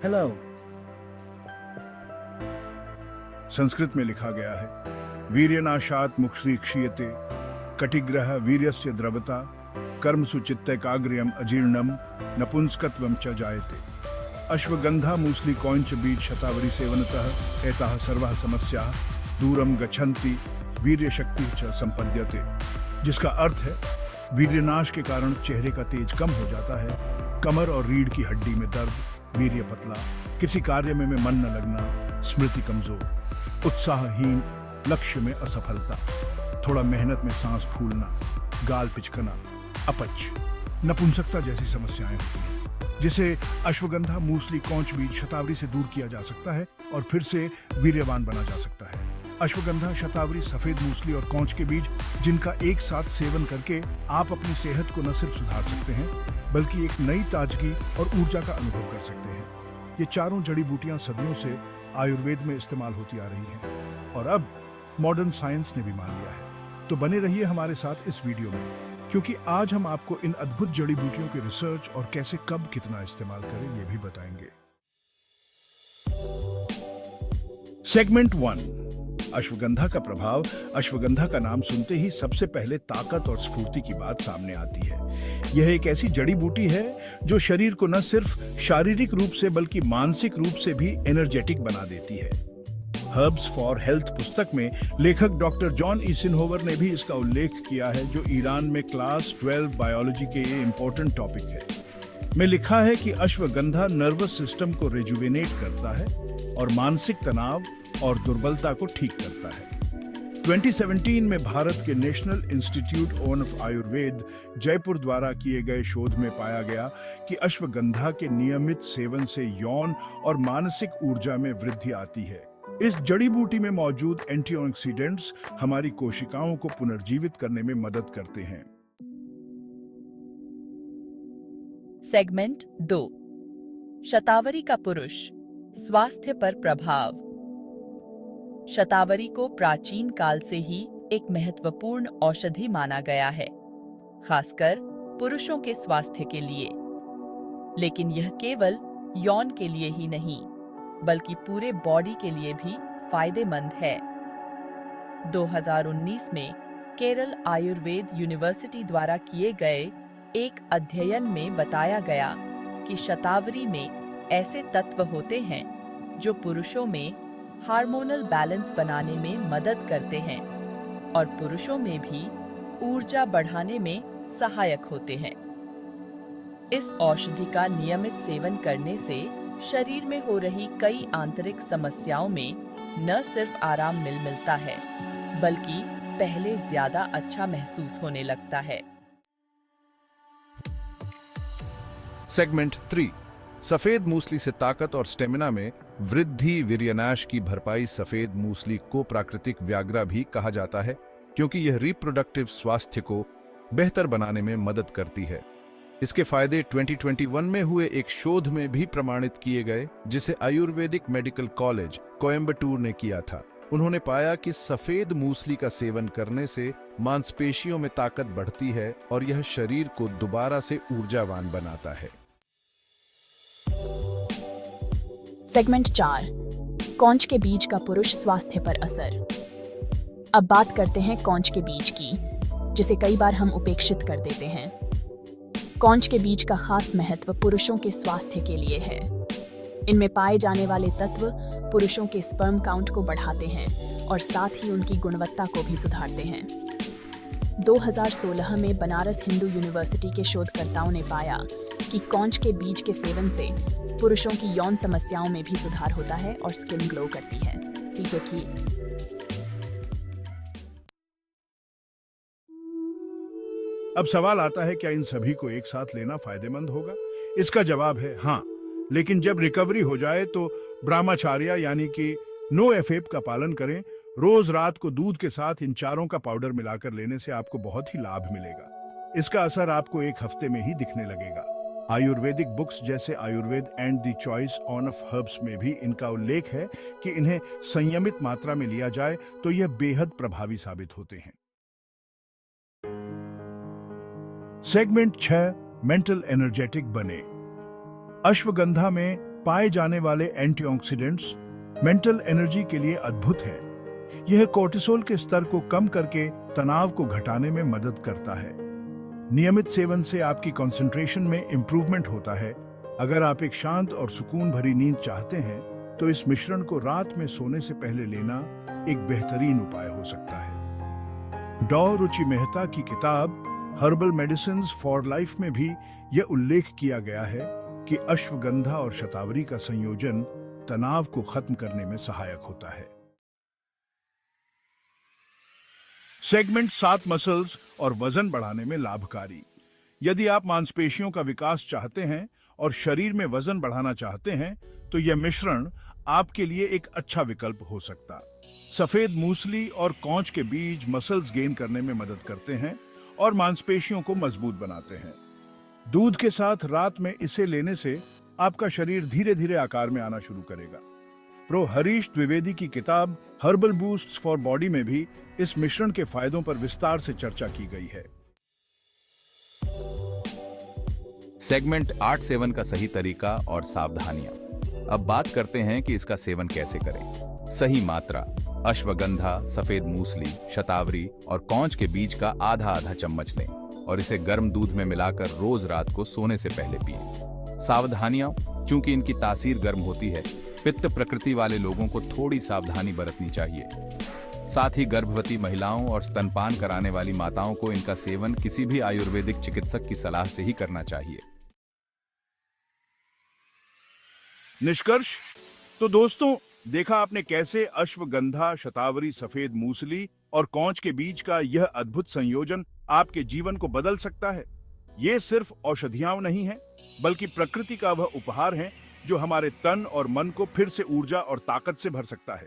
Hello. Sanskrit में लिखा गया है, वीर्यनाशात मुक्षरी क्षीयते, कटिग्रह वीर्यस्य द्रवता, कर्मसु चित्तैकाग्र्यम अजीर्णम, नपुंसकत्वम च जायते। अश्वगंधा मूसली कौंच बीज शतावरी सेवनतः एताः सर्वाः समस्याः दूरम गच्छन्ति वीर्य शक्ति च संपद्यते। जिसका अर्थ है, वीर्यनाश के कारण चेहरे का तेज कम हो जाता है, कमर और रीढ़ की हड्डी में दर्द, वीर्य पतला, किसी कार्य में मन न लगना, स्मृति कमजोर, उत्साहहीन, लक्ष्य में असफलता, थोड़ा मेहनत में सांस फूलना, गाल पिचकना, अपच, नपुंसकता जैसी समस्याएं होती हैं, जिसे अश्वगंधा मूसली कौंच बीज शतावरी से दूर किया जा सकता है और फिर से वीर्यवान बना जा सकता है। अश्वगंधा, शतावरी, सफेद मूसली और कौंच के बीज, जिनका एक साथ सेवन करके आप अपनी सेहत को न सिर्फ सुधार सकते हैं बल्कि एक नई ताजगी और ऊर्जा का अनुभव कर सकते हैं। ये चारों जड़ी बूटियां सदियों से आयुर्वेद में इस्तेमाल होती आ रही हैं और अब मॉडर्न साइंस ने भी मान लिया है। तो बने रहिए हमारे साथ इस वीडियो में, क्योंकि आज हम आपको इन अद्भुत जड़ी बूटियों के रिसर्च और कैसे कब कितना इस्तेमाल करें ये भी बताएंगे। सेगमेंट 1, अश्वगंधा का प्रभाव। अश्वगंधा का नाम सुनते ही सबसे पहले ताकत और स्फूर्ति की बात सामने आती है। यह एक ऐसी जड़ी बूटी है जो शरीर को न सिर्फ शारीरिक रूप से बल्कि मानसिक रूप से भी एनर्जेटिक बना देती है। हर्ब्स फॉर हेल्थ पुस्तक में लेखक डॉक्टर जॉन ईसेनहोवर ने भी इसका उल्लेख किया है, जो ईरान में क्लास 12 बायोलॉजी के ये इंपॉर्टेंट टॉपिक है। में लिखा है कि अश्वगंधा नर्वस सिस्टम को रिजुविनेट करता है और मानसिक तनाव और दुर्बलता को ठीक करता है। 2017 में भारत के national institute of Ayurveda Jaipur द्वारा किए गए शोध में पाया गया कि अश्वगंधा के नियमित सेवन से यौन और मानसिक ऊर्जा में वृद्धि आती है। इस जड़ी बूटी में मौजूद एंटीऑक्सीडेंट्स हमारी कोशिकाओं को पुनर्जीवित करने में मदद करते हैं। सेगमेंट 2, शतावरी का पुरुष स्वास्थ्य पर प्रभाव। शतावरी को प्राचीन काल से ही एक महत्वपूर्ण औषधि माना गया है, खासकर पुरुषों के स्वास्थ्य के लिए। लेकिन यह केवल यौन के लिए ही नहीं, बल्कि पूरे बॉडी के लिए भी फायदेमंद है। 2019 में केरल आयुर्वेद यूनिवर्सिटी द्वारा किए गए एक अध्ययन में बताया गया कि शतावरी में ऐसे तत्व होते हैं जो पुरुषों में हार्मोनल बैलेंस बनाने में मदद करते हैं और पुरुषों में भी ऊर्जा बढ़ाने में सहायक होते हैं। इस औषधि का नियमित सेवन करने से शरीर में हो रही कई आंतरिक समस्याओं में न सिर्फ आराम मिलता है, बल्कि पहले ज्यादा अच्छा महसूस होने लगता है। सेगमेंट 3, सफेद मूसली से ताकत और स्टेमिना में वृद्धि। वीर्यनाश की भरपाई। सफेद मूसली को प्राकृतिक व्याग्रा भी कहा जाता है, क्योंकि यह रिप्रोडक्टिव स्वास्थ्य को बेहतर बनाने में मदद करती है। इसके फायदे 2021 में हुए एक शोध में भी प्रमाणित किए गए, जिसे आयुर्वेदिक मेडिकल कॉलेज कोयम्बटूर ने किया था। उन्होंने पाया कि सफेद मूसली का सेवन करने से मांसपेशियों में ताकत बढ़ती है और यह शरीर को दोबारा से ऊर्जावान बनाता है। सेगमेंट 4, कौंच के बीज का पुरुष स्वास्थ्य पर असर। अब बात करते हैं कौंच के बीज की, जिसे कई बार हम उपेक्षित कर देते हैं। कौंच के बीज का खास महत्व पुरुषों के स्वास्थ्य के लिए है। इनमें पाए जाने वाले तत्व पुरुषों के स्पर्म काउंट को बढ़ाते हैं और साथ ही उनकी गुणवत्ता को भी सुधारते हैं। 2016 में बनारस हिंदू यूनिवर्सिटी के शोधकर्ताओं ने पाया कि कौंच के बीज के सेवन से पुरुषों की यौन समस्याओं में भी सुधार होता है और स्किन ग्लो करती है। देखिए, अब सवाल आता है, क्या इन सभी को एक साथ लेना फायदेमंद होगा? इसका जवाब है हाँ, लेकिन जब रिकवरी हो जाए तो ब्रह्मचर्य यानी कि नो एफएप का पालन करें। रोज रात को दूध के साथ इन चारों का पाउडर मिलाकर लेने से आपको बहुत ही लाभ मिलेगा। इसका असर आपको एक हफ्ते में ही दिखने लगेगा। आयुर्वेदिक बुक्स जैसे Ayurveda and the choice of herbs में भी इनका उल्लेख है कि इन्हें संयमित मात्रा में लिया जाए तो यह बेहद प्रभावी साबित होते हैं। सेगमेंट 6, मेंटल एनर्जेटिक बने। अश्वगंधा में पाए जाने वाले एंटीऑक्सीडेंट्स मेंटल एनर्जी के लिए अद्भुत है। यह कोर्टिसोल के स्तर को कम करके तनाव को घटाने में मदद करता है। नियमित सेवन से आपकी कंसंट्रेशन में इंप्रूवमेंट होता है। अगर आप एक शांत और सुकून भरी नींद चाहते हैं तो इस मिश्रण को रात में सोने से पहले लेना एक बेहतरीन उपाय हो सकता है। डॉ रुचि मेहता की किताब हर्बल मेडिसिन्स फॉर लाइफ में भी यह उल्लेख किया गया है कि अश्वगंधा और शतावरी का संयोजन तनाव को खत्म करने में सहायक होता है। सेगमेंट 7 मसल्स और वजन बढ़ाने में लाभकारी। यदि आप मांसपेशियों का विकास चाहते हैं और शरीर में वजन बढ़ाना चाहते हैं तो यह मिश्रण आपके लिए एक अच्छा विकल्प हो सकता। सफेद मूसली और कौच के बीज मसल्स गेन करने में मदद करते हैं और मांसपेशियों को मजबूत बनाते हैं। दूध के साथ रात में इसे लेने से आपका शरीर धीरे धीरे आकार में आना शुरू करेगा। प्रो हरीश द्विवेदी की किताब हर्बल बूस्ट्स फॉर बॉडी में भी इस मिश्रण के फायदों पर विस्तार से चर्चा की गई है। सेगमेंट 8 सेवन का सही तरीका और सावधानियां। अब बात करते हैं कि इसका सेवन कैसे करें। सही मात्रा: अश्वगंधा, सफेद मूसली, शतावरी और कौच के बीज का आधा चम्मच लें और इसे गर्म दूध में मिलाकर रोज रात को सोने से पहले पिएं। सावधानियां: चूंकि इनकी तासीर गर्म होती है, पित्त प्रकृति वाले लोगों को थोड़ी सावधानी बरतनी चाहिए। साथ ही गर्भवती महिलाओं और स्तनपान कराने वाली माताओं को इनका सेवन किसी भी आयुर्वेदिक चिकित्सक की सलाह से ही करना चाहिए। निष्कर्ष: तो दोस्तों, देखा आपने कैसे अश्वगंधा, शतावरी, सफेद मूसली और कौच के बीज का यह अद्भुत संयोजन आपके जीवन को बदल सकता है। ये सिर्फ औषधियां नहीं है, बल्कि प्रकृति का वह उपहार है जो हमारे तन और मन को फिर से ऊर्जा और ताकत से भर सकता है।